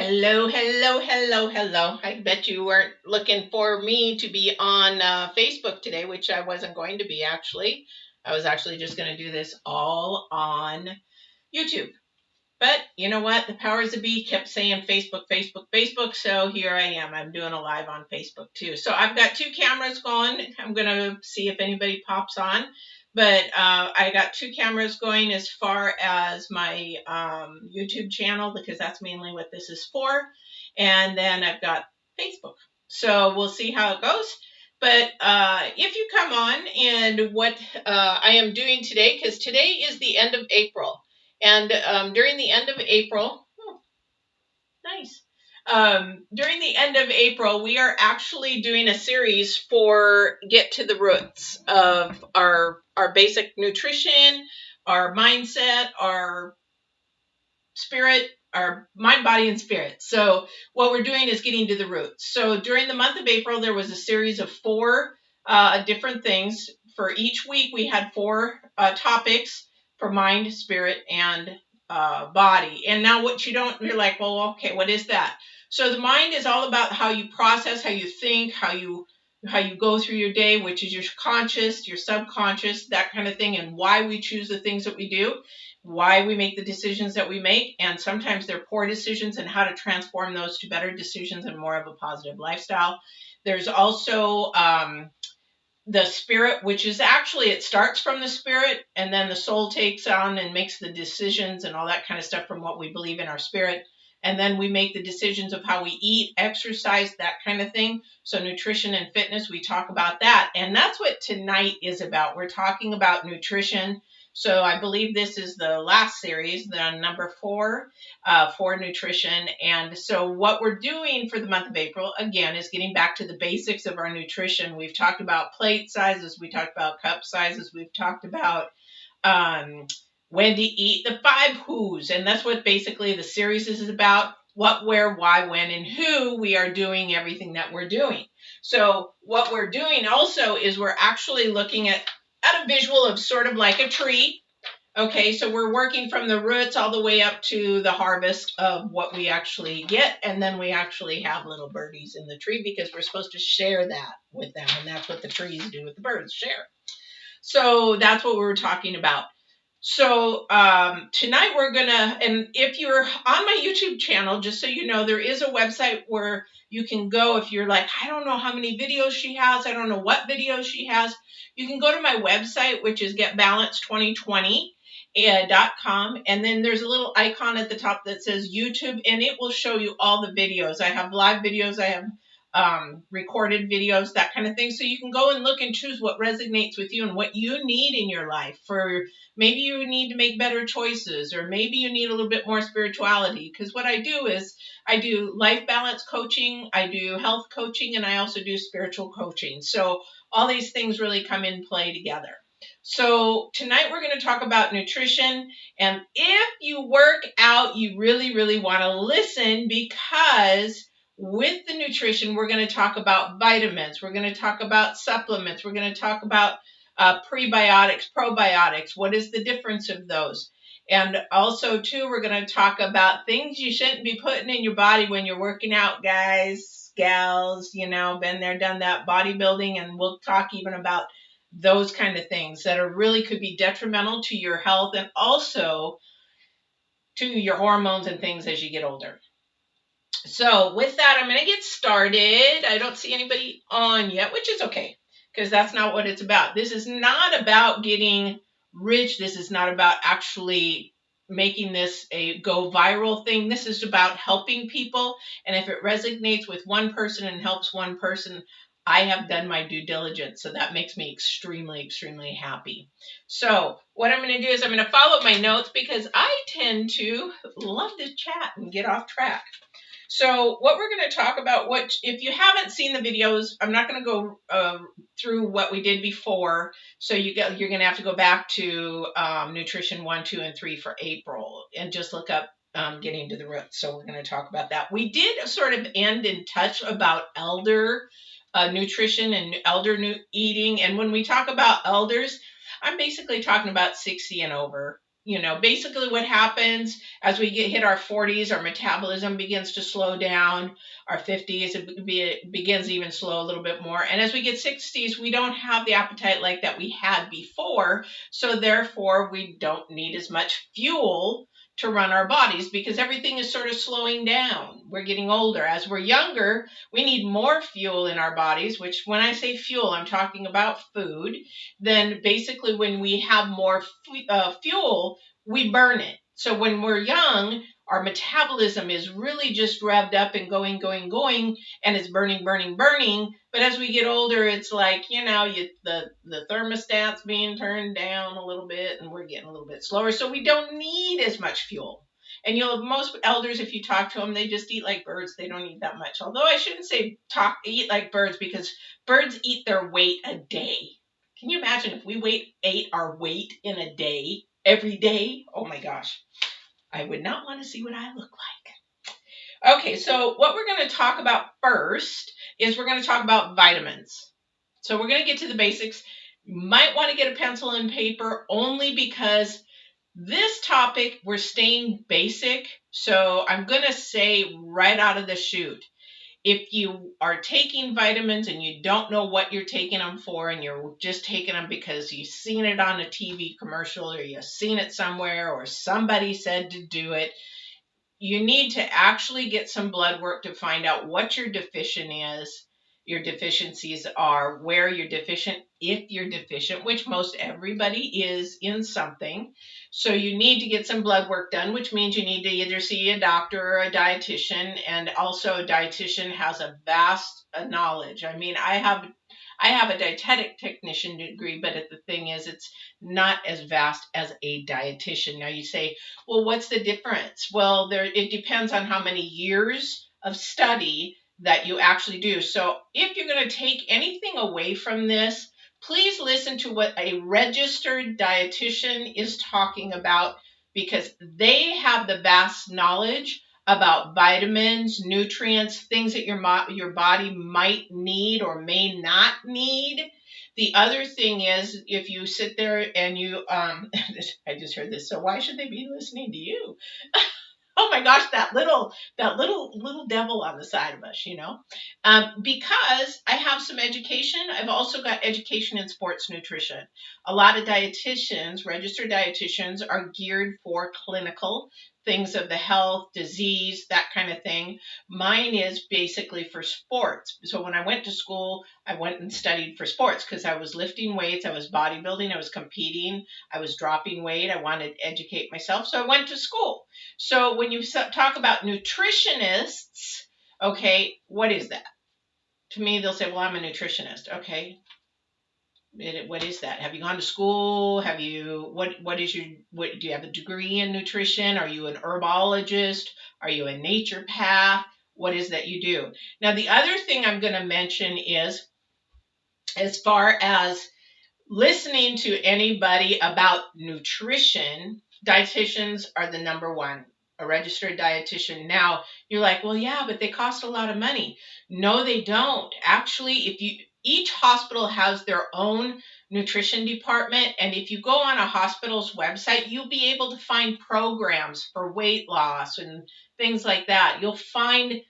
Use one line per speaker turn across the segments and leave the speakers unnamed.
Hello, hello, hello, hello. I bet you weren't looking for me to be on Facebook today, which I wasn't going to be actually. I was actually just going to do this all on YouTube. But you know what? The powers that be kept saying Facebook, Facebook, Facebook. So here I am. I'm doing a live on Facebook too. So I've got two cameras going. I'm going to see if anybody pops on. But I got two cameras going as far as my YouTube channel because that's mainly what this is for. And then I've got Facebook. So we'll see how it goes. But if you come on and what I am doing today, because today is the end of April. And during the end of April, nice. During the end of April, we are actually doing a series for get to the roots of our basic nutrition, our mindset, our spirit, our mind, body, and spirit. So what we're doing is getting to the roots. So during the month of April, there was a series of four different things. For each week, we had four topics for mind, spirit, and body. And now what you're like, well, okay, what is that? So the mind is all about how you process, how you think, how you go through your day, which is your conscious, your subconscious, that kind of thing, and why we choose the things that we do, why we make the decisions that we make, and sometimes they're poor decisions, and how to transform those to better decisions and more of a positive lifestyle. There's also the spirit, which is actually, it starts from the spirit, and then the soul takes on and makes the decisions and all that kind of stuff from what we believe in our spirit. And then we make the decisions of how we eat, exercise, that kind of thing. So nutrition and fitness, we talk about that. And that's what tonight is about. We're talking about nutrition. So I believe this is the last series, the number 4 for nutrition. And so what we're doing for the month of April, again, is getting back to the basics of our nutrition. We've talked about plate sizes. We talked about cup sizes. We've talked about when to eat, the 5 who's. And that's what basically the series is about. What, where, why, when, and who we are doing everything that we're doing. So what we're doing also is we're actually looking at a visual of sort of like a tree. Okay, so we're working from the roots all the way up to the harvest of what we actually get. And then we actually have little birdies in the tree because we're supposed to share that with them. And that's what the trees do with the birds, share. So that's what we were talking about. So tonight we're going to, and if you're on my YouTube channel, just so you know, there is a website where you can go if you're like, I don't know how many videos she has. I don't know what videos she has. You can go to my website, which is getbalance2020.com. And then there's a little icon at the top that says YouTube, and it will show you all the videos. I have live videos. I have recorded videos, that kind of thing. So you can go and look and choose what resonates with you and what you need in your life. For maybe you need to make better choices, or maybe you need a little bit more spirituality. Because what I do is I do life balance coaching, I do health coaching, and I also do spiritual coaching. So all these things really come in play together. So tonight we're going to talk about nutrition. And if you work out, you really, really want to listen, because with the nutrition, we're going to talk about vitamins. We're going to talk about supplements. We're going to talk about prebiotics, probiotics. What is the difference of those? And also, too, we're going to talk about things you shouldn't be putting in your body when you're working out, guys, gals, been there, done that, bodybuilding. And we'll talk even about those kind of things that are really could be detrimental to your health and also to your hormones and things as you get older. So with that, I'm going to get started. I don't see anybody on yet, which is okay, because that's not what it's about. This is not about getting rich. This is not about actually making this a go viral thing. This is about helping people. And if it resonates with one person and helps one person, I have done my due diligence. So that makes me extremely, extremely happy. So what I'm going to do is I'm going to follow my notes, because I tend to love to chat and get off track. So what we're going to talk about, if you haven't seen the videos, I'm not going to go through what we did before. So you're going to have to go back to Nutrition 1, 2, and 3 for April and just look up Getting to the Roots. So we're going to talk about that. We did sort of end in touch about elder nutrition and elder eating. And when we talk about elders, I'm basically talking about 60 and over. Basically what happens as we hit our 40s, our metabolism begins to slow down. Our 50s, it begins even slow a little bit more. And as we get 60s, we don't have the appetite like that we had before. So therefore, we don't need as much fuel to run our bodies because everything is sort of slowing down. We're getting older. As we're younger, we need more fuel in our bodies, which when I say fuel, I'm talking about food. Then basically when we have more fuel, we burn it. So when we're young, our metabolism is really just revved up and going, and it's burning, burning, burning. But as we get older, it's like, the thermostat's being turned down a little bit and we're getting a little bit slower. So we don't need as much fuel. And most elders, if you talk to them, they just eat like birds. They don't eat that much. Although I shouldn't say eat like birds because birds eat their weight a day. Can you imagine if we ate our weight in a day, every day? Oh my gosh. I would not want to see what I look like. Okay, so what we're going to talk about first is we're going to talk about vitamins. So we're going to get to the basics. You might want to get a pencil and paper only because this topic, we're staying basic. So I'm going to say right out of the chute, if you are taking vitamins and you don't know what you're taking them for and you're just taking them because you've seen it on a TV commercial or you've seen it somewhere or somebody said to do it, you need to actually get some blood work to find out what your deficiencies are, where you're deficient, if you're deficient, which most everybody is in something. So you need to get some blood work done, which means you need to either see a doctor or a dietitian. And also a dietitian has a vast knowledge. I mean, I have a dietetic technician degree, but the thing is, it's not as vast as a dietitian. Now you say, well, what's the difference? Well, it depends on how many years of study that you actually do. So if you're going to take anything away from this, please listen to what a registered dietitian is talking about because they have the vast knowledge about vitamins, nutrients, things that your body might need or may not need. The other thing is if you sit there and you I just heard this, so why should they be listening to you? Oh my gosh, that little devil on the side of us, because I have some education. I've also got education in sports nutrition. A lot of dietitians, registered dietitians, are geared for clinical things of the health, disease, that kind of thing. Mine is basically for sports. So when I went to school, I went and studied for sports because I was lifting weights, I was bodybuilding, I was competing, I was dropping weight, I wanted to educate myself. So I went to school. So when you talk about nutritionists, okay, what is that? To me, they'll say, well, I'm a nutritionist. Okay. What is that? Have you gone to school? What do you have a degree in nutrition? Are you an herbologist? Are you a naturopath? What is that you do? Now, the other thing I'm going to mention is as far as listening to anybody about nutrition, dietitians are the number one, a registered dietitian. Now, you're like, well, yeah, but they cost a lot of money. No, they don't. Actually, each hospital has their own nutrition department, and if you go on a hospital's website, you'll be able to find programs for weight loss and things like that. You'll find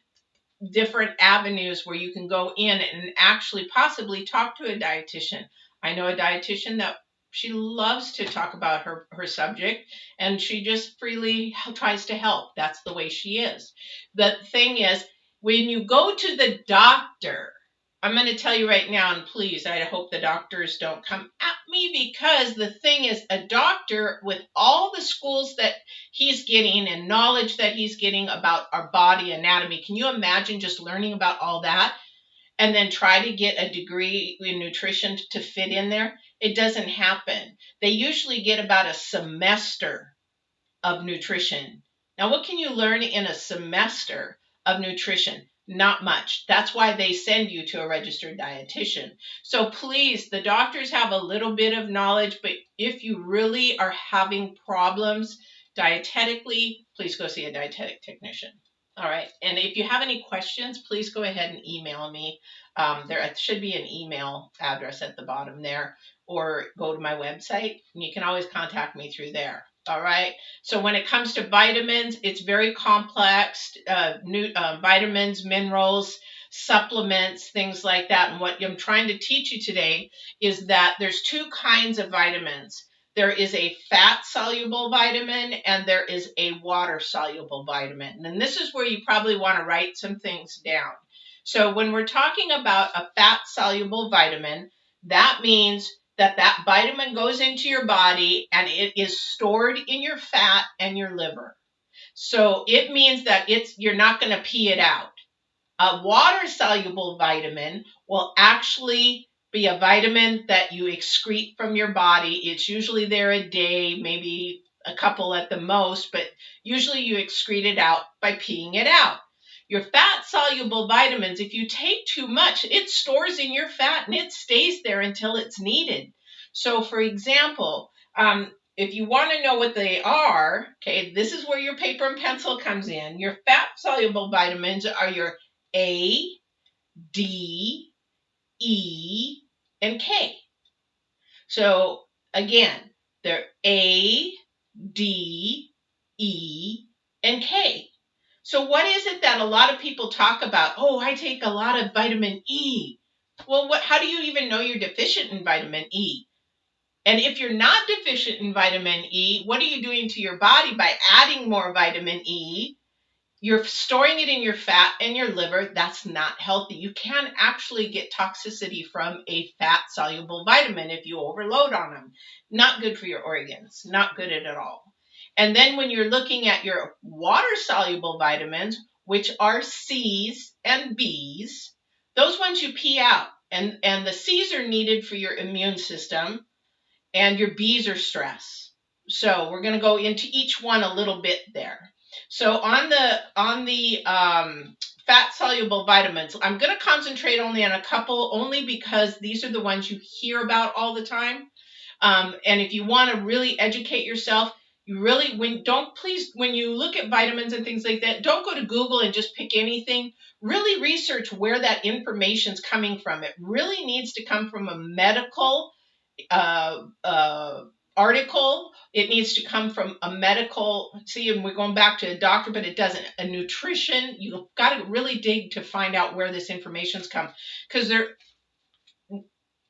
different avenues where you can go in and actually possibly talk to a dietitian. I know a dietitian that she loves to talk about her subject and she just freely tries to help. That's the way she is. The thing is, when you go to the doctor, I'm going to tell you right now, and please, I hope the doctors don't come at me because the thing is, a doctor with all the schools that he's getting and knowledge that he's getting about our body anatomy, can you imagine just learning about all that and then try to get a degree in nutrition to fit in there? It doesn't happen. They usually get about a semester of nutrition. Now, what can you learn in a semester of nutrition? Not much. That's why they send you to a registered dietitian. So please, the doctors have a little bit of knowledge, but if you really are having problems dietetically, please go see a dietetic technician. All right. And if you have any questions, please go ahead and email me. There should be an email address at the bottom there, or go to my website, and you can always contact me through there. All right. So when it comes to vitamins, it's very complex. Vitamins, minerals, supplements, things like that. And what I'm trying to teach you today is that there's two kinds of vitamins. There is a fat soluble vitamin and there is a water soluble vitamin. And this is where you probably want to write some things down. So when we're talking about a fat soluble vitamin, that means that vitamin goes into your body and it is stored in your fat and your liver. So it means that you're not going to pee it out. A water soluble vitamin will actually be a vitamin that you excrete from your body. It's usually there a day, maybe a couple at the most, but usually you excrete it out by peeing it out. Your fat soluble vitamins, if you take too much, it stores in your fat and it stays there until it's needed. So, for example, if you want to know what they are, okay, this is where your paper and pencil comes in. Your fat soluble vitamins are your A, D, E, and K. So again, they're A, D, E, and K. So what is it that a lot of people talk about? Oh, I take a lot of vitamin E. Well, how do you even know you're deficient in vitamin E? And if you're not deficient in vitamin E, what are you doing to your body by adding more vitamin E? You're storing it in your fat and your liver. That's not healthy. You can actually get toxicity from a fat soluble vitamin if you overload on them. Not good for your organs, not good at all. And then when you're looking at your water soluble vitamins, which are C's and B's, those ones you pee out. And the C's are needed for your immune system and your B's are stress. So we're going to go into each one a little bit there. So on the fat soluble vitamins, I'm going to concentrate only on a couple, only because these are the ones you hear about all the time. And if you want to really educate yourself, you really when you look at vitamins and things like that, don't go to Google and just pick anything. Really research where that information's coming from. It really needs to come from a medical uh, uh, article. It needs to come from a medical, see, and we're going back to a doctor, but it doesn't. A nutrition, you've got to really dig to find out where this information's come, because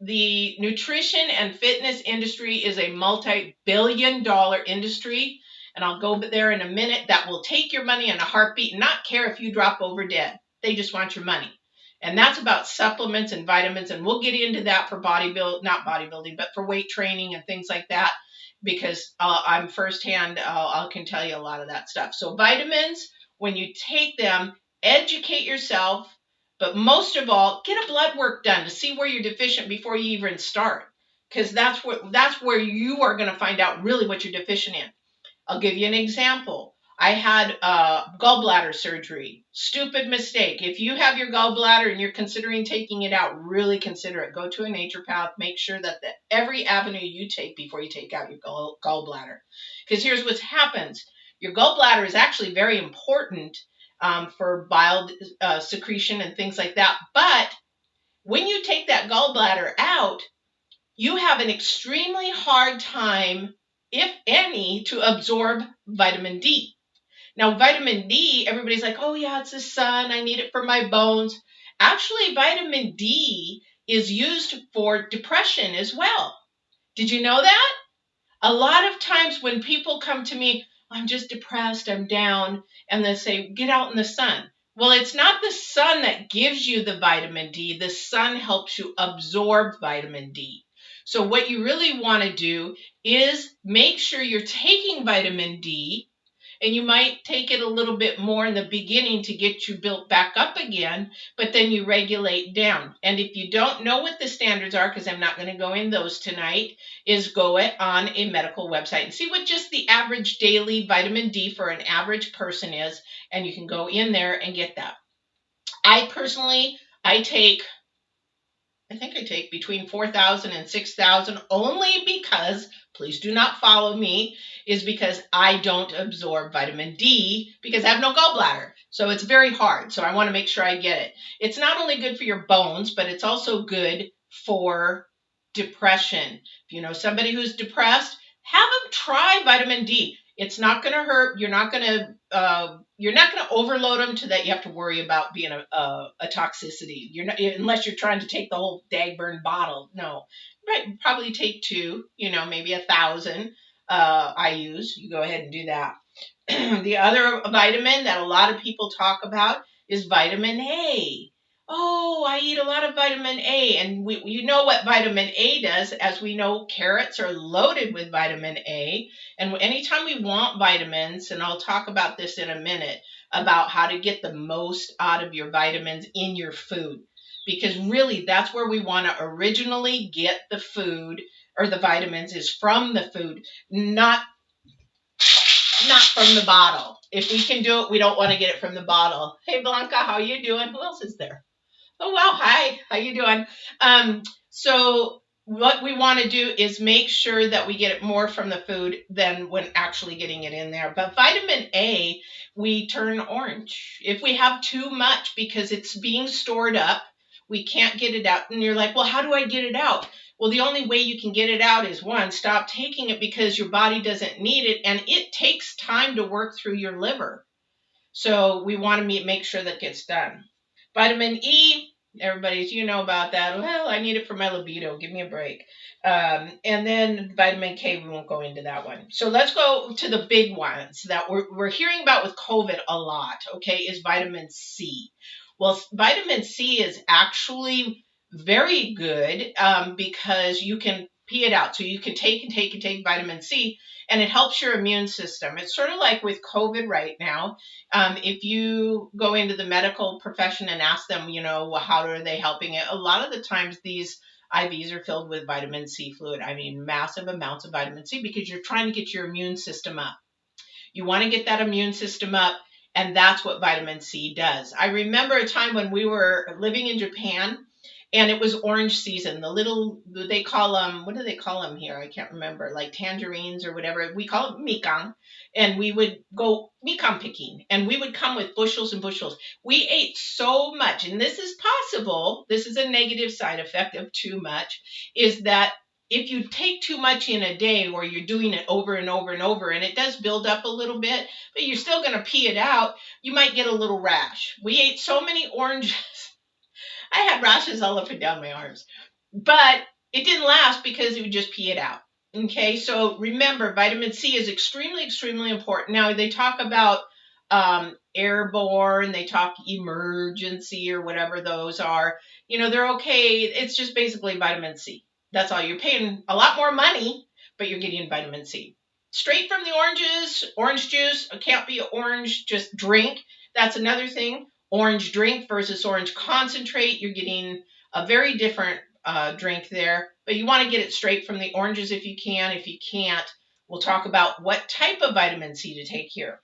the nutrition and fitness industry is a multi-billion-dollar industry, and I'll go there in a minute, that will take your money in a heartbeat and not care if you drop over dead. They just want your money. And that's about supplements and vitamins, and we'll get into that for not bodybuilding, but for weight training and things like that, because I'm firsthand, I can tell you a lot of that stuff. So vitamins, when you take them, educate yourself, but most of all, get a blood work done to see where you're deficient before you even start, because that's where you are going to find out really what you're deficient in. I'll give you an example. I had gallbladder surgery. Stupid mistake. If you have your gallbladder and you're considering taking it out, really consider it. Go to a naturopath. Make sure that every avenue you take before you take out your gallbladder. Because here's what happens. Your gallbladder is actually very important for bile secretion and things like that. But when you take that gallbladder out, you have an extremely hard time, if any, to absorb vitamin D. Now, vitamin D, everybody's like, oh, yeah, it's the sun. I need it for my bones. Actually, vitamin D is used for depression as well. Did you know that? A lot of times when people come to me, I'm just depressed, I'm down, and they say, get out in the sun. Well, it's not the sun that gives you the vitamin D. The sun helps you absorb vitamin D. So what you really want to do is make sure you're taking vitamin D, and you might take it a little bit more in the beginning to get you built back up again, but then you regulate down. And if you don't know what the standards are, because I'm not going to go in those tonight, is go on a medical website and see what just the average daily vitamin D for an average person is, and you can go in there and get that. I personally, I think I take between 4,000 and 6,000, only because, please do not follow me, is because I don't absorb vitamin D because I have no gallbladder. So it's very hard. So I want to make sure I get it. It's not only good for your bones, but it's also good for depression. If you know somebody who's depressed, have them try vitamin D. It's not going to hurt. You're not going to overload them to that you have to worry about being a toxicity. You're not, unless you're trying to take the whole Dagburn bottle. No, right? Probably take two. Maybe 1,000 IU's. You go ahead and do that. The other vitamin that a lot of people talk about is vitamin A. Oh, I eat a lot of vitamin A. And you know what vitamin A does. As we know, carrots are loaded with vitamin A. And anytime we want vitamins, and I'll talk about this in a minute, about how to get the most out of your vitamins in your food. Because really, that's where we want to originally get the food or the vitamins is from the food, not from the bottle. If we can do it, we don't want to get it from the bottle. Hey Blanca, how you doing? Who else is there? Oh wow, hi. How you doing? So what we want to do is make sure that we get it more from the food than when actually getting it in there. But vitamin A, we turn orange if we have too much because it's being stored up. We can't get it out. And you're like, well, how do I get it out? Well, the only way you can get it out is one, stop taking it because your body doesn't need it. And it takes time to work through your liver. So we want to make sure that gets done. Vitamin E, everybody's, about that. Well, I need it for my libido. Give me a break. And then vitamin K, we won't go into that one. So let's go to the big ones that we're hearing about with COVID a lot, okay, is vitamin C. Well, vitamin C is actually very good because you can pee it out. So you can take and take and take vitamin C, and it helps your immune system. It's sort of like with COVID right now. If you go into the medical profession and ask them, how are they helping it? A lot of the times these IVs are filled with vitamin C fluid. I mean, massive amounts of vitamin C because you're trying to get your immune system up. You want to get that immune system up, and that's what vitamin C does. I remember a time when we were living in Japan, and it was orange season. They call them, what do they call them here? I can't remember, like tangerines or whatever. We call it mikan. And we would go mikan picking, and we would come with bushels and bushels. We ate so much, and this is possible. This is a negative side effect of too much, is that if you take too much in a day or you're doing it over and over and over, and it does build up a little bit, but you're still going to pee it out, you might get a little rash. We ate so many oranges. I had rashes all up and down my arms, but it didn't last because it would just pee it out. Okay, so remember, vitamin C is extremely, extremely important. Now, they talk about airborne, they talk emergency or whatever those are. They're okay. It's just basically vitamin C. That's all. You're paying a lot more money, but you're getting vitamin C. Straight from the oranges, orange juice. It can't be orange, just drink. That's another thing. Orange drink versus orange concentrate. You're getting a very different drink there, but you want to get it straight from the oranges if you can. If you can't, we'll talk about what type of vitamin C to take here.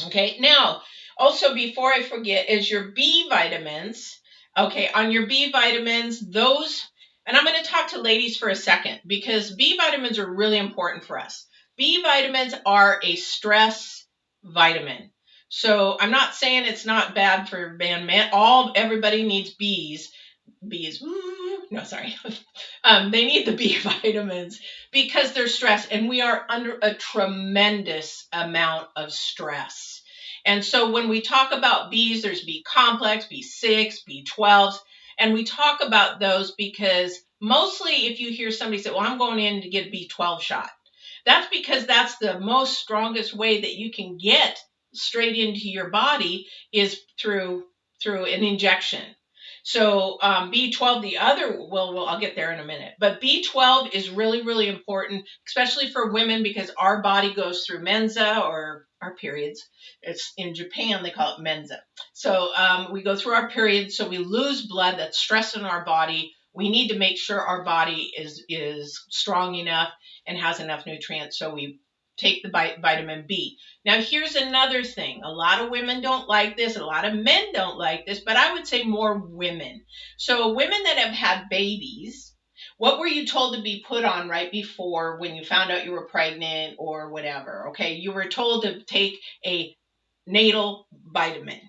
Okay, now, also before I forget, is your B vitamins. Okay, on your B vitamins, those, and I'm going to talk to ladies for a second because B vitamins are really important for us. B vitamins are a stress vitamin. So I'm not saying it's not bad for men. Everybody needs B's. No, sorry. They need the B vitamins because they're stressed, and we are under a tremendous amount of stress. And so when we talk about B's, there's B complex, B6, B12s, and we talk about those because mostly if you hear somebody say, well, I'm going in to get a B12 shot, that's because that's the most strongest way that you can get straight into your body is through an injection. So B12, the other, well, I'll get there in a minute. But B12 is really, really important, especially for women because our body goes through mensa or our periods. It's in Japan, they call it mensa. So we go through our periods, so we lose blood. That's stress in our body. We need to make sure our body is strong enough and has enough nutrients. So we take the vitamin B. Now, here's another thing. A lot of women don't like this. A lot of men don't like this, but I would say more women. So women that have had babies, what were you told to be put on right before when you found out you were pregnant or whatever? Okay, you were told to take a natal vitamin.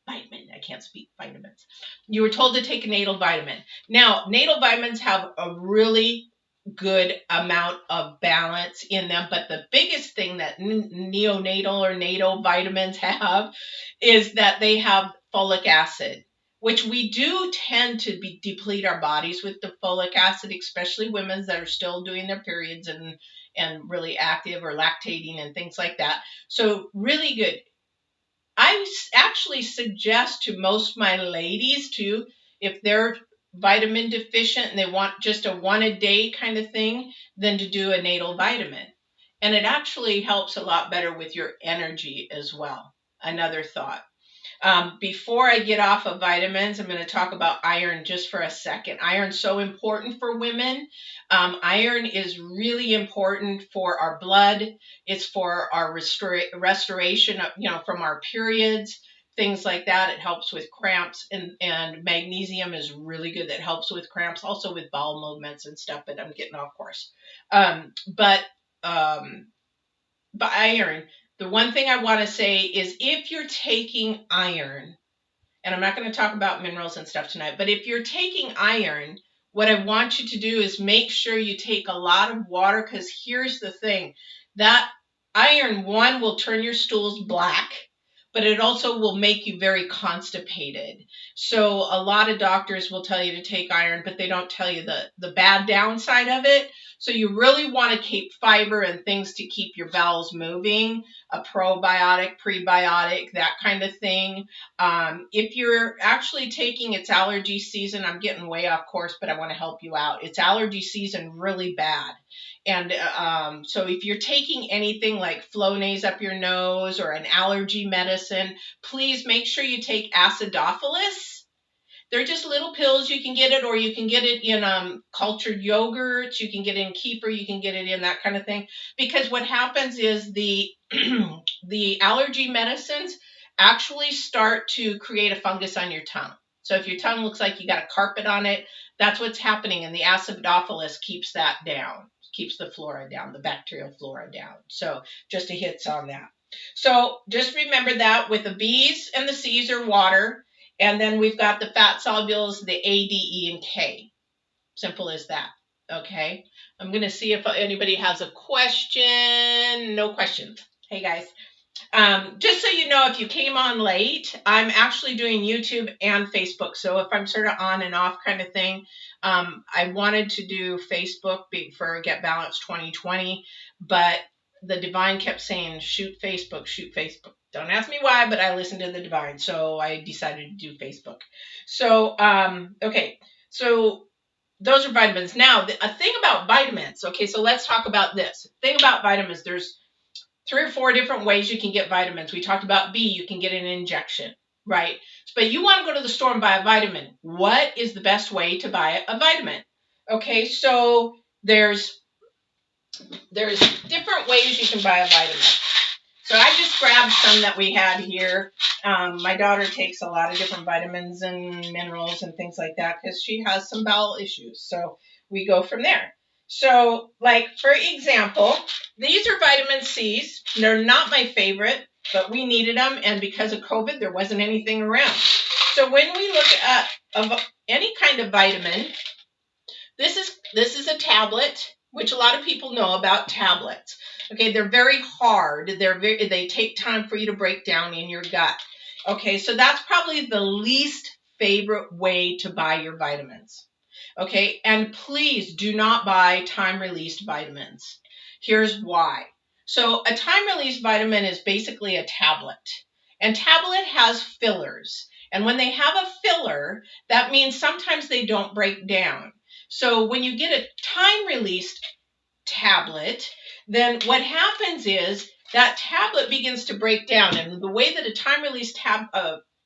I can't speak vitamins. You were told to take a natal vitamin. Now, natal vitamins have a really good amount of balance in them. But the biggest thing that neonatal or natal vitamins have is that they have folic acid, which we do tend to deplete our bodies with the folic acid, especially women that are still doing their periods and really active or lactating and things like that. So really good. I actually suggest to most of my ladies too, if they're vitamin deficient and they want just a one a day kind of thing, then to do a natal vitamin. And it actually helps a lot better with your energy as well. Another thought. Before I get off of vitamins, I'm going to talk about iron just for a second. Iron's so important for women. Iron is really important for our blood. It's for our restoration, from our periods, things like that. It helps with cramps, and magnesium is really good. That helps with cramps, also with bowel movements and stuff. But I'm getting off course. But um, but iron, the one thing I want to say is if you're taking iron, and I'm not going to talk about minerals and stuff tonight, but if you're taking iron, what I want you to do is make sure you take a lot of water, because here's the thing, that iron, one, will turn your stools black, but it also will make you very constipated. So a lot of doctors will tell you to take iron, but they don't tell you the bad downside of it. So you really want to keep fiber and things to keep your bowels moving, a probiotic, prebiotic, that kind of thing. If you're actually taking, it's allergy season, I'm getting way off course, but I want to help you out. It's allergy season really bad. And so if you're taking anything like Flonase up your nose or an allergy medicine, please make sure you take acidophilus. They're just little pills. You can get it, or you can get it in cultured yogurts. You can get it in kefir. You can get it in that kind of thing. Because what happens is the the allergy medicines actually start to create a fungus on your tongue. So if your tongue looks like you got a carpet on it, that's what's happening. And the acidophilus keeps that down, keeps the flora down, the bacterial flora down. So just a hits on that. So just remember that with the B's and the C's are water. And then we've got the fat solubles, the A, D, E, and K. Simple as that. Okay. I'm going to see if anybody has a question. No questions. Hey, guys. Just so you know, if you came on late, I'm actually doing YouTube and Facebook. So if I'm sort of on and off kind of thing, I wanted to do Facebook for Get Balanced 2020, but the divine kept saying, shoot Facebook, shoot Facebook. Don't ask me why, but I listened to the divine. So I decided to do Facebook. So, okay. So those are vitamins. Now, a thing about vitamins. Okay. So let's talk about this. Thing about vitamins, there's 3 or 4 different ways you can get vitamins. We talked about B, you can get an injection, right? But you want to go to the store and buy a vitamin. What is the best way to buy a vitamin? Okay, so there's different ways you can buy a vitamin. So I just grabbed some that we had here. My daughter takes a lot of different vitamins and minerals and things like that because she has some bowel issues. So we go from there. So, like, for example, these are vitamin C's. They're not my favorite, but we needed them. And because of COVID, there wasn't anything around. So when we look at any kind of vitamin, this is a tablet, which a lot of people know about tablets. Okay, they're very hard. They take time for you to break down in your gut. Okay, so that's probably the least favorite way to buy your vitamins. Okay, and please do not buy time-released vitamins. Here's why. So a time-released vitamin is basically a tablet. And tablet has fillers. And when they have a filler, that means sometimes they don't break down. So when you get a time-released tablet, then what happens is that tablet begins to break down. And the way that a time-released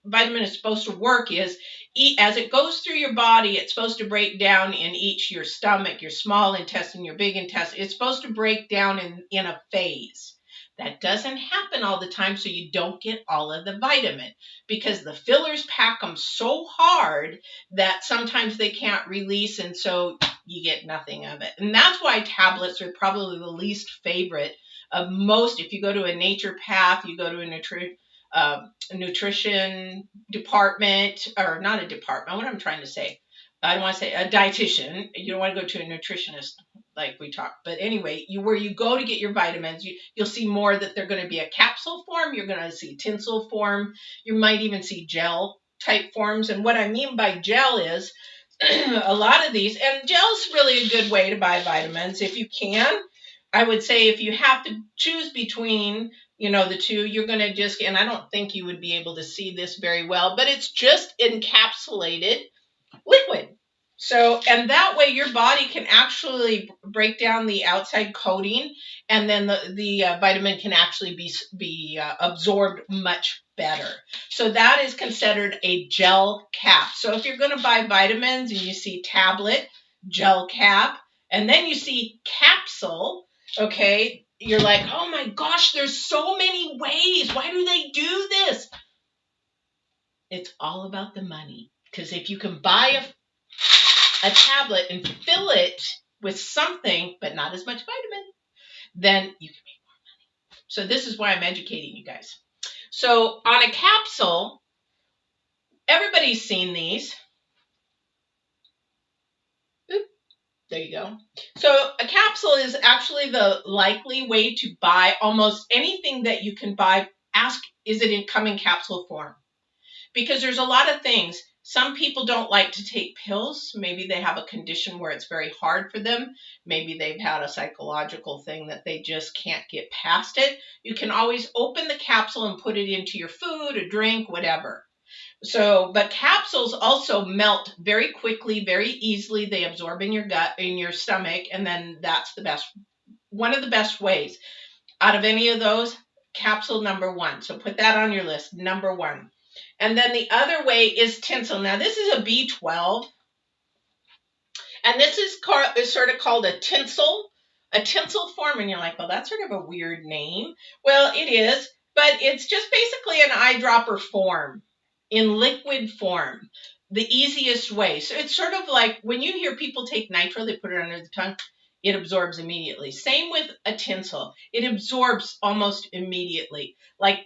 vitamin is supposed to work is as it goes through your body, it's supposed to break down in your stomach, your small intestine, your big intestine. It's supposed to break down in a phase. That doesn't happen all the time, so you don't get all of the vitamin because the fillers pack them so hard that sometimes they can't release, and so you get nothing of it. And that's why tablets are probably the least favorite of most. If you go to a naturopath, you go to a nutrition department, or not a department, what I'm trying to say. I don't want to say a dietitian. You don't want to go to a nutritionist. like we talked. But anyway, where you go to get your vitamins, you'll see more that they're going to be a capsule form. You're going to see tinsel form. You might even see gel type forms. And what I mean by gel is a lot of these, and gel's really a good way to buy vitamins if you can. I would say if you have to choose between, the two, you're going to just, and I don't think you would be able to see this very well, but it's just encapsulated liquid. So, and that way your body can actually break down the outside coating, and then the vitamin can actually be absorbed much better. So that is considered a gel cap. So if you're going to buy vitamins and you see tablet, gel cap, and then you see capsule, okay, you're like, oh my gosh, there's so many ways. Why do they do this? It's all about the money. Because if you can buy a tablet and fill it with something, but not as much vitamin, then you can make more money. So this is why I'm educating you guys. So on a capsule, everybody's seen these. Oop, there you go. So a capsule is actually the likely way to buy almost anything that you can buy. Ask, is it come in capsule form? Because there's a lot of things. Some people don't like to take pills. Maybe they have a condition where it's very hard for them. Maybe they've had a psychological thing that they just can't get past it. You can always open the capsule and put it into your food, a drink, whatever. So, but capsules also melt very quickly, very easily. They absorb in your gut, in your stomach, and then that's one of the best ways. Out of any of those, capsule number one. So put that on your list, number one. And then the other way is tinsel. Now, this is a B12. And this is sort of called a tinsel form. And you're like, well, that's sort of a weird name. Well, it is. But it's just basically an eyedropper form in liquid form. The easiest way. So it's sort of like when you hear people take nitro, they put it under the tongue. It absorbs immediately. Same with a tinsel. It absorbs almost immediately. Like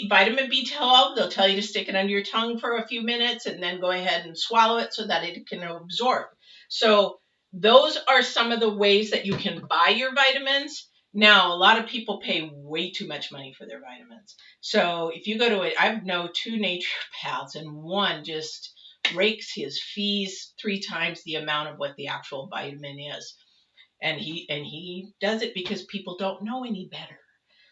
vitamin B12, they'll tell you to stick it under your tongue for a few minutes and then go ahead and swallow it so that it can absorb. So those are some of the ways that you can buy your vitamins. Now, a lot of people pay way too much money for their vitamins. So if you go to it, I know 2 naturopaths, and one just rakes his fees 3 times the amount of what the actual vitamin is. And he does it because people don't know any better.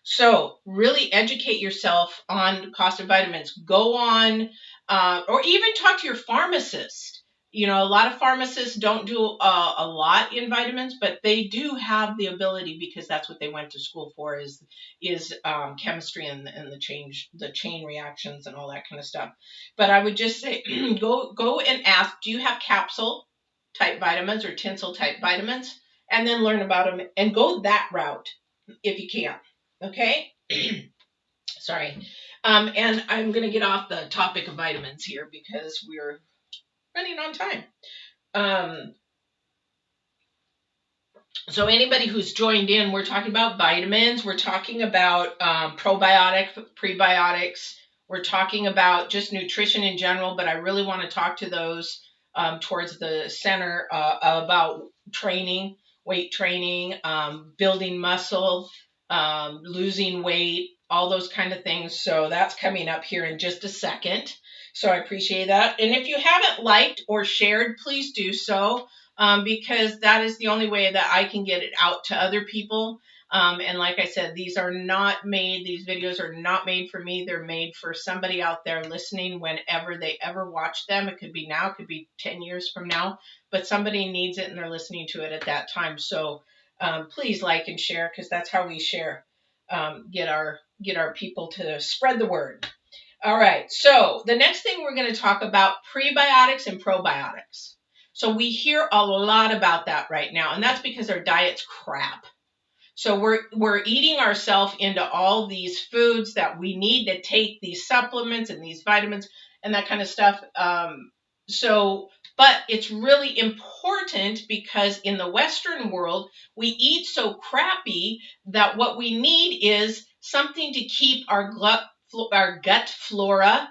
So really educate yourself on the cost of vitamins. Go on, or even talk to your pharmacist. A lot of pharmacists don't do a lot in vitamins, but they do have the ability, because that's what they went to school for, is chemistry and the chain reactions and all that kind of stuff. But I would just say, go and ask, do you have capsule type vitamins or tinsel type vitamins? And then learn about them and go that route if you can. Okay? Sorry. And I'm going to get off the topic of vitamins here because we're running on time. So anybody who's joined in, we're talking about vitamins. We're talking about probiotics, prebiotics. We're talking about just nutrition in general, but I really want to talk to those towards the center about training, weight training, building muscle, losing weight, all those kind of things. So that's coming up here in just a second. So I appreciate that. And if you haven't liked or shared, please do so, because that is the only way that I can get it out to other people. And like I said, these videos are not made for me. They're made for somebody out there listening whenever they ever watch them. It could be now, it could be 10 years from now, but somebody needs it and they're listening to it at that time. So please like and share, because that's how we share, get our people to spread the word. All right, so the next thing we're going to talk about, prebiotics and probiotics. So we hear a lot about that right now, and that's because our diet's crap. So we're eating ourselves into all these foods that we need to take, these supplements and these vitamins and that kind of stuff. But it's really important, because in the Western world, we eat so crappy that what we need is something to keep our gut flora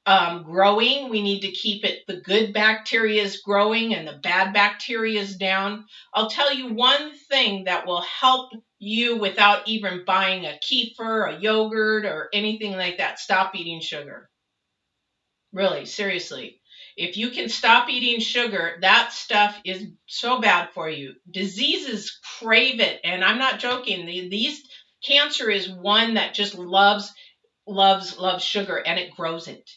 growing. We need to keep it, the good bacteria is growing and the bad bacteria is down. I'll tell you one thing that will help you without even buying a kefir, a yogurt, or anything like that. Stop eating sugar. Really, seriously. If you can stop eating sugar, that stuff is so bad for you. Diseases crave it, and I'm not joking. These cancer is one that just loves sugar, and it grows it.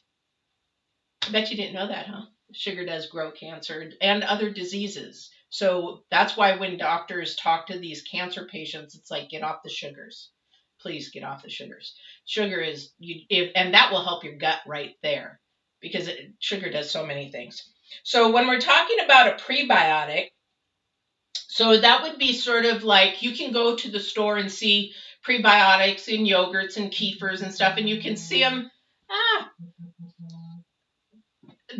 I bet you didn't know that, huh? Sugar does grow cancer and other diseases. So that's why when doctors talk to these cancer patients, it's like, get off the sugars. Please get off the sugars. Sugar is, and that will help your gut right there, because sugar does so many things. So when we're talking about a prebiotic, so that would be sort of like, you can go to the store and see prebiotics in yogurts and kefirs and stuff, and you can see them.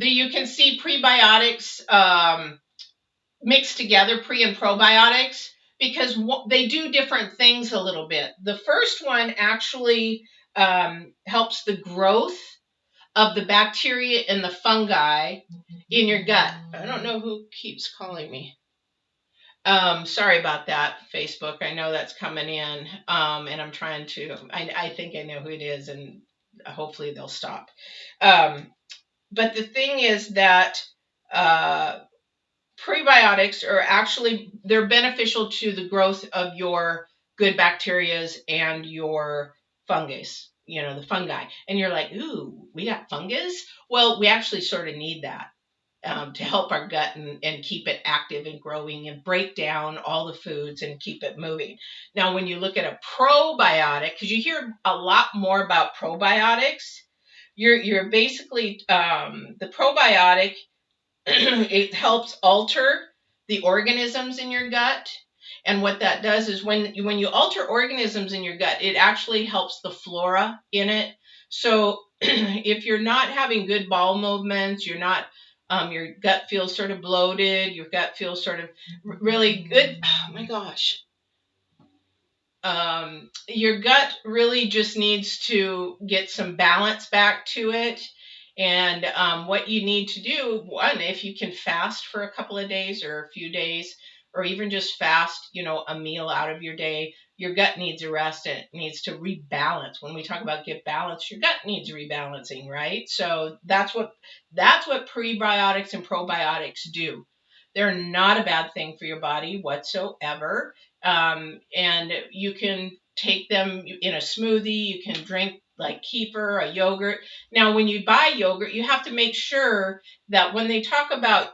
You can see prebiotics mixed together, pre and probiotics, because they do different things a little bit. The first one actually helps the growth of the bacteria and the fungi in your gut. I don't know who keeps calling me. Sorry about that, Facebook. I know that's coming in, and I'm trying to. I think I know who it is, and hopefully they'll stop. But the thing is that prebiotics are actually, they're beneficial to the growth of your good bacterias and your fungus, the fungi. And you're like, ooh, we got fungus? Well, we actually sort of need that to help our gut and keep it active and growing and break down all the foods and keep it moving. Now, when you look at a probiotic, because you hear a lot more about probiotics, you're basically, the probiotic, it helps alter the organisms in your gut. And what that does is, when you alter organisms in your gut, it actually helps the flora in it. So if you're not having good bowel movements, you're not, your gut feels sort of bloated, your gut feels sort of really good. Oh my gosh. Your gut really just needs to get some balance back to it. And what you need to do, one, if you can fast for a couple of days or a few days, or even just fast, a meal out of your day, your gut needs a rest and it needs to rebalance. When we talk about get balance, your gut needs rebalancing, right? So that's what prebiotics and probiotics do. They're not a bad thing for your body whatsoever. And you can take them in a smoothie. You can drink like kefir, a yogurt. Now, when you buy yogurt, you have to make sure that when they talk about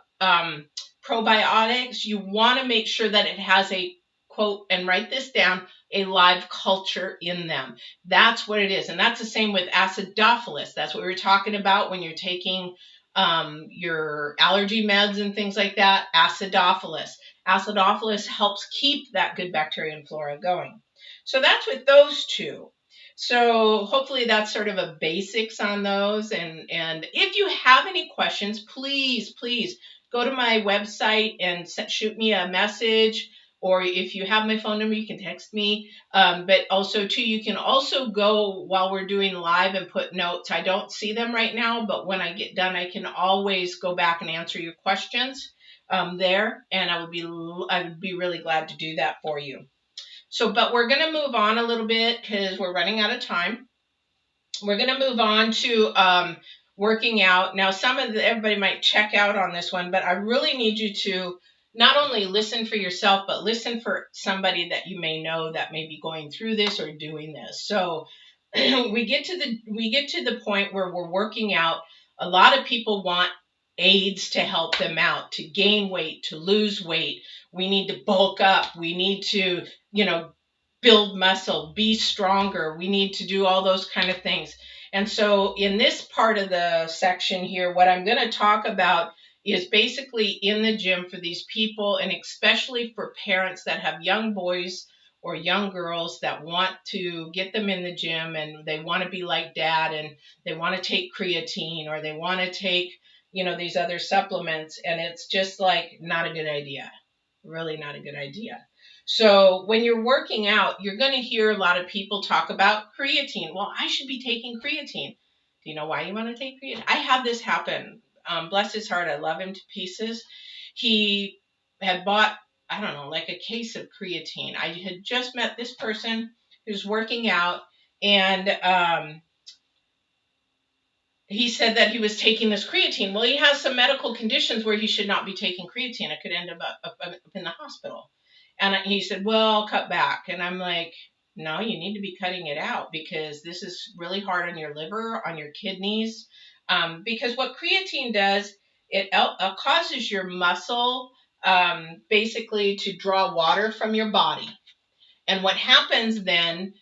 probiotics, you want to make sure that it has a, quote, and write this down, a live culture in them. That's what it is. And that's the same with acidophilus. That's what we were talking about when you're taking your allergy meds and things like that. Acidophilus. Acidophilus helps keep that good bacteria and flora going. So that's with those two. So hopefully that's sort of a basics on those. And if you have any questions, please go to my website and shoot me a message. Or if you have my phone number, you can text me. But also, too, you can also go while we're doing live and put notes. I don't see them right now, but when I get done, I can always go back and answer your questions there. And I would be really glad to do that for you. So, but we're going to move on a little bit because we're running out of time. We're going to move on to working out. Now, everybody might check out on this one, but I really need you to not only listen for yourself, but listen for somebody that you may know that may be going through this or doing this. So we get to the point where we're working out. A lot of people want aids to help them out, to gain weight, to lose weight. We need to bulk up. We need to, build muscle, be stronger. We need to do all those kind of things. And so in this part of the section here, what I'm going to talk about is basically in the gym for these people, and especially for parents that have young boys or young girls that want to get them in the gym and they want to be like dad and they want to take creatine or they want to take, these other supplements. And it's just like not a good idea. Really not a good idea. So when you're working out, you're going to hear a lot of people talk about creatine. Well, I should be taking creatine. Do you know why you want to take creatine? I had this happen. Bless his heart, I love him to pieces. He had bought, I don't know, like a case of creatine. I had just met this person who's working out, and he said that he was taking this creatine. Well, he has some medical conditions where he should not be taking creatine. It could end up in the hospital. And he said, well, I'll cut back. And I'm like, no, you need to be cutting it out because this is really hard on your liver, on your kidneys. Because what creatine does, it causes your muscle basically to draw water from your body. And what happens then,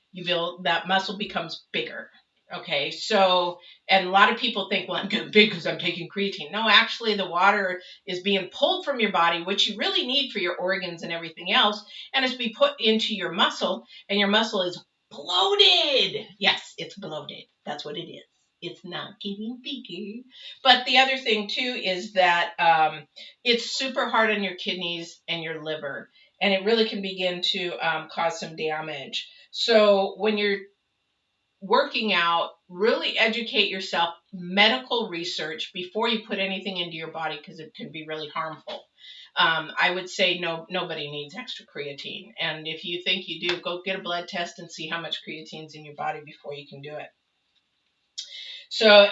that muscle becomes bigger. Okay, so, and a lot of people think, well, I'm getting big because I'm taking creatine. No, actually, the water is being pulled from your body, which you really need for your organs and everything else, and it's being put into your muscle, and your muscle is bloated. Yes, it's bloated. That's what it is. It's not getting bigger. But the other thing, too, is that it's super hard on your kidneys and your liver, and it really can begin to cause some damage. So when you're working out, really educate yourself, medical research before you put anything into your body because it can be really harmful. I would say nobody needs extra creatine. And if you think you do, go get a blood test and see how much creatine's in your body before you can do it. So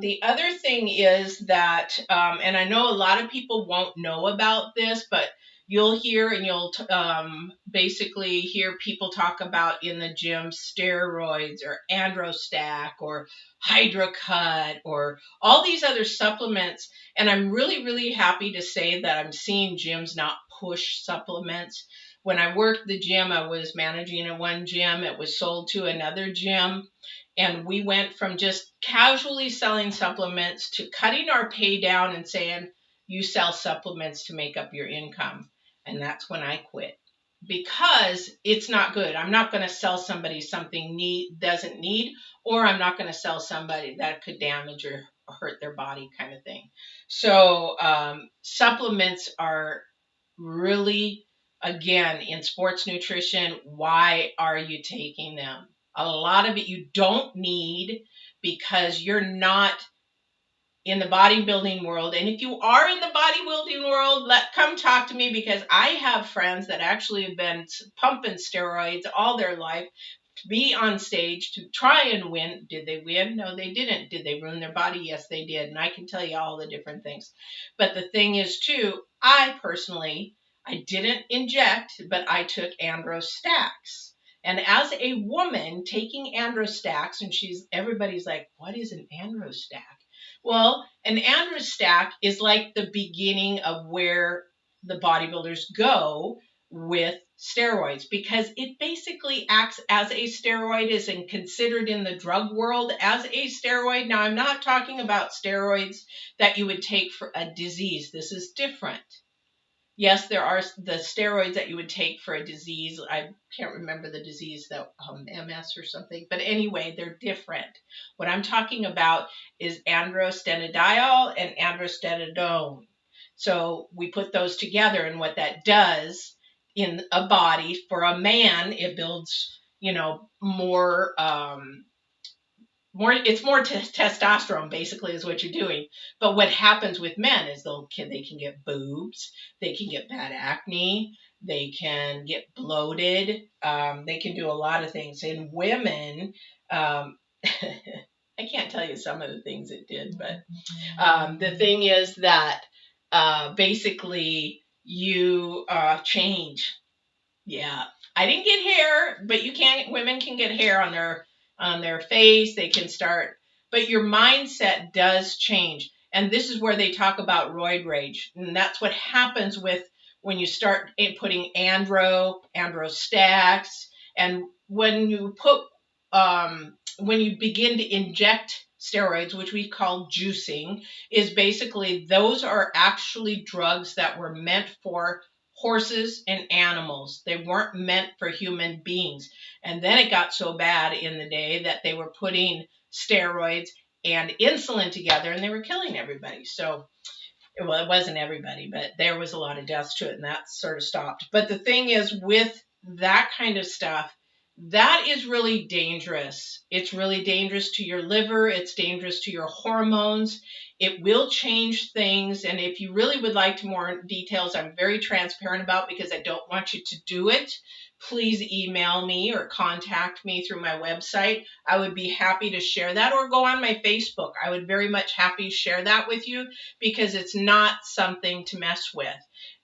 the other thing is that, and I know a lot of people won't know about this, but you'll hear and you'll basically hear people talk about in the gym steroids or Androstack or Hydrocut or all these other supplements. And I'm really, really happy to say that I'm seeing gyms not push supplements. When I worked the gym, I was managing in one gym. It was sold to another gym. And we went from just casually selling supplements to cutting our pay down and saying, you sell supplements to make up your income. And that's when I quit because it's not good. I'm not going to sell somebody something doesn't need, or I'm not going to sell somebody that could damage or hurt their body kind of thing. So supplements are really, again, in sports nutrition, why are you taking them? A lot of it you don't need because you're not in the bodybuilding world. And if you are in the bodybuilding world, come talk to me because I have friends that actually have been pumping steroids all their life to be on stage to try and win. Did they win? No, they didn't. Did they ruin their body? Yes, they did. And I can tell you all the different things. But the thing is, too, I didn't inject, but I took Androstacks. And as a woman taking Androstacks, and everybody's like, what is an Androstack? Well, an Androstack is like the beginning of where the bodybuilders go with steroids because it basically acts as a steroid, is considered in the drug world as a steroid. Now, I'm not talking about steroids that you would take for a disease. This is different. Yes, there are the steroids that you would take for a disease. I can't remember the disease, that MS or something. But anyway, they're different. What I'm talking about is androstenediol and androstenedione. So we put those together, and what that does in a body for a man, it builds, more. It's more testosterone basically is what you're doing. But what happens with men is they can get boobs, they can get bad acne, they can get bloated, they can do a lot of things. In women, I can't tell you some of the things it did, but the thing is that basically you change. Yeah, I didn't get hair, but women can get hair on their face. They can start, but your mindset does change. And this is where they talk about roid rage. And that's what happens when you start putting androstacks. And when you begin to inject steroids, which we call juicing, is basically those are actually drugs that were meant for horses and animals. They weren't meant for human beings. And then it got so bad in the day that they were putting steroids and insulin together and they were killing everybody. So, well, it wasn't everybody, but there was a lot of deaths to it and that sort of stopped. But the thing is with that kind of stuff, that is really dangerous. It's really dangerous to your liver. It's dangerous to your hormones. It will change things. And if you really would like more details, I'm very transparent about because I don't want you to do it. Please email me or contact me through my website. I would be happy to share that, or go on my Facebook. I would very much happy to share that with you because it's not something to mess with.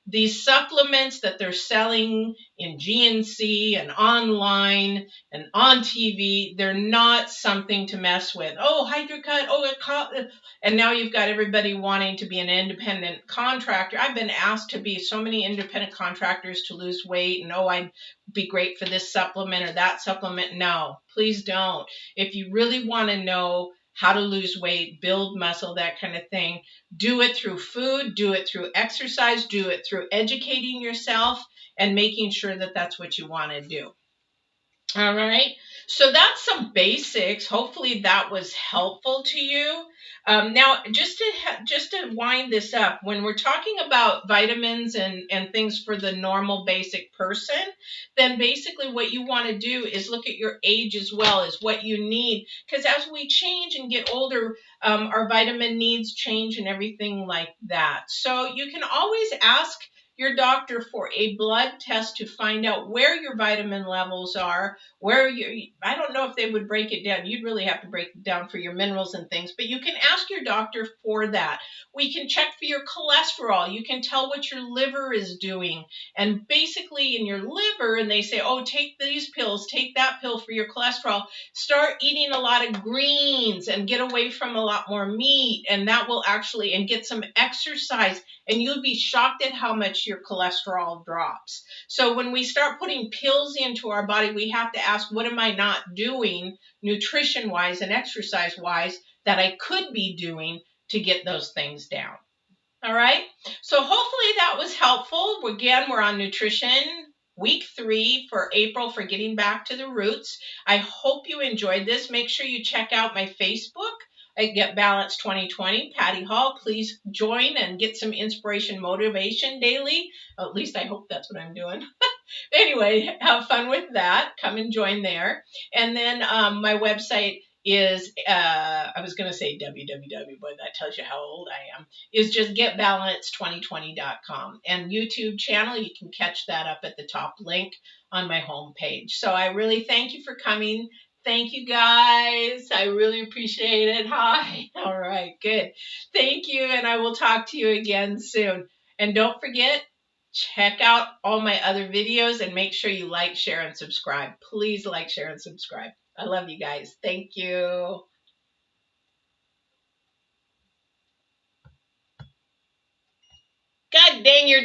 These supplements that they're selling in GNC and online and on TV, they're not something to mess with. Oh, HydroCut, and now you've got everybody wanting to be an independent contractor. I've been asked to be so many independent contractors to lose weight, and I'd be great for this supplement or that supplement. No, please don't. If you really want to know how to lose weight, build muscle, that kind of thing, do it through food, do it through exercise, do it through educating yourself and making sure that that's what you want to do. All right. So that's some basics. Hopefully that was helpful to you. Now, just to wind this up, when we're talking about vitamins and things for the normal basic person, then basically what you want to do is look at your age as well as what you need. Because as we change and get older, our vitamin needs change and everything like that. So you can always ask your doctor for a blood test to find out where your vitamin levels are, I don't know if they would break it down. You'd really have to break it down for your minerals and things, but you can ask your doctor for that. We can check for your cholesterol. You can tell what your liver is doing. And basically in your liver, and they say, oh, take these pills, take that pill for your cholesterol. Start eating a lot of greens and get away from a lot more meat. And that will actually, and get some exercise. And you'll be shocked at how much your cholesterol drops. So when we start putting pills into our body, we have to ask, what am I not doing nutrition-wise and exercise-wise that I could be doing to get those things down? All right. So hopefully that was helpful. Again, we're on nutrition week 3 for April for getting back to the roots. I hope you enjoyed this. Make sure you check out my Facebook at Get Balanced 2020, Patty Hall. Please join and get some inspiration, motivation daily. At least I hope that's what I'm doing. Anyway, have fun with that. Come and join there. And then my website is, I was going to say www, but that tells you how old I am, is just getbalance2020.com. And YouTube channel, you can catch that up at the top link on my homepage. So I really thank you for coming. Thank you, guys. I really appreciate it. Hi. All right, good. Thank you, and I will talk to you again soon. And don't forget, check out all my other videos and make sure you like, share, and subscribe. Please like, share, and subscribe. I love you guys. Thank you. God dang your